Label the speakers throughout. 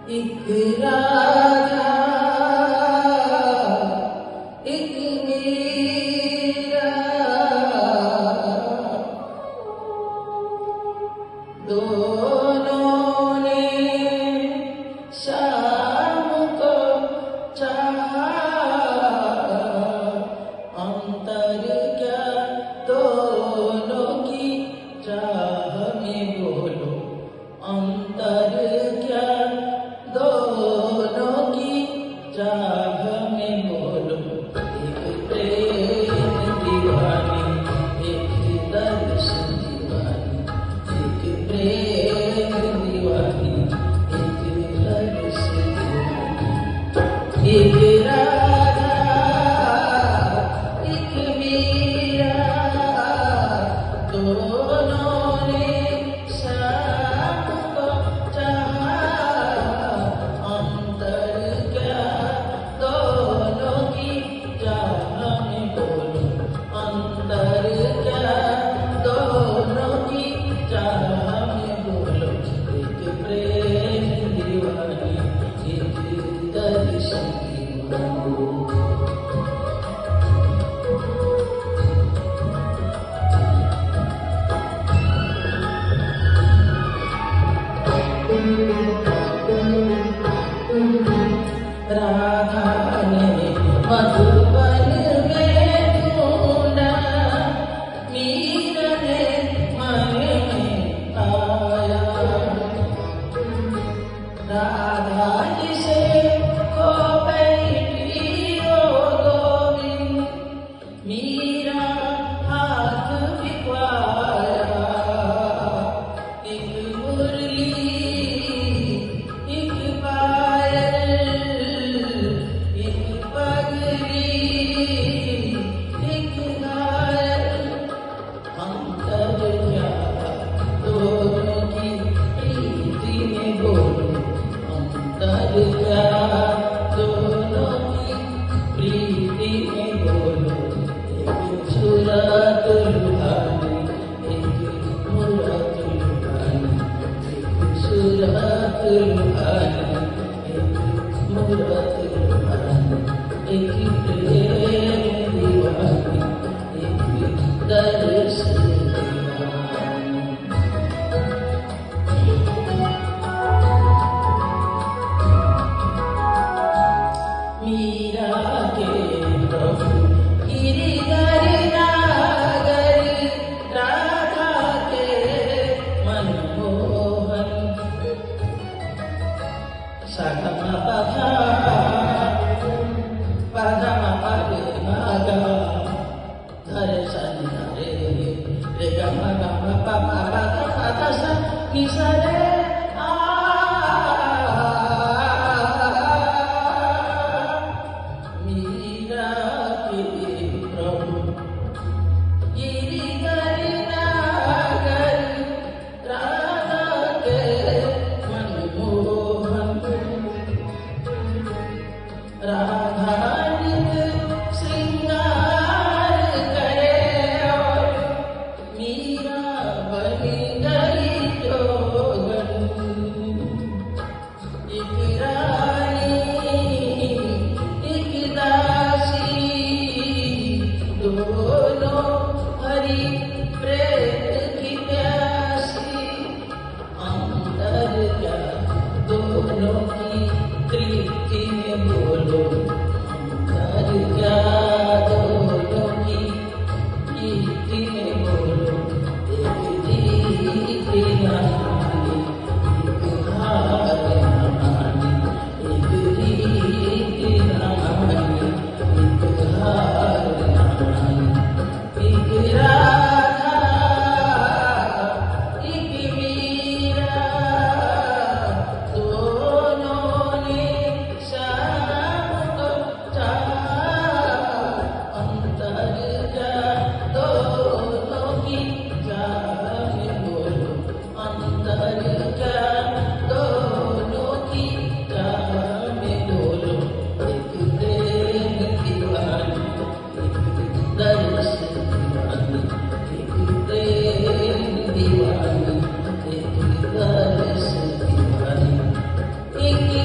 Speaker 1: एक राधा एक मीरा दोनों ने शाम को चाहा अंतर क्या दोनों की चाह में बोलो अंतर क्या दोनों की चाह में बोलो एक प्रेम दीवानी एक दर्शन दीवानी एक प्रेम दीवानी एक दर्शन दीवानी एक राधा एक मीरा दोनों ने शाम को चाहा अंतर क्या दोनों की चाह में बोलो अंतर क्या दोनों की चाह में बोलो एक प्रेम दीवानी एक दर्शन दीवानी राधा ने मधुबन में ढूंढा मीरा ने मन में पाया राधा जिसे को बैठी ओ गोविंद मीरा हाथ भिजवाया एक मुरली एक पायल एक पगड़ी एक घायल अंतर क्या दोनों की प्रीति में बोलो अंतर क्या दोनों की प्रीति में बोलो एक सूरत लुभानी एक मूरत लुभानी एक सूरत लुभानी एक मूरत लुभानी एक प्रेम दीवानी एक दर्शन दीवानी मीरा के प्रभु गिरिधर नागर राधा के मनमोहन सगम पधा पधम पद मागा दर्शन रे रे गम गम पम पद पद स निसरे मीरा के प्रभु गिरिधर नागर राधा के मनमोहन राधा नित श्रृंगार करे और मीरा बनी गई जोगन एक रानी एक दासी दोनों हरि प्रेम की प्यासी अंतर क्या दोनों की तृप्ति में बोलो अंतर क्या दोनों की प्रीति में बोलो एक दीप्ति नहानी एक हार नहानी एक दीप्ति नहानी एक हार नहानी एक राधा एक मीरा दोनों ने शाम को चाहा अंतर क्या दोनों की चाह में बोलो अंतर क्या दोनों की चाह में बोलो एक प्रेम दीवानी एक दर्शन दीवानी एक प्रेम दीवानी एक दर्शन दीवानी एक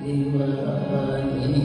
Speaker 1: दीवानी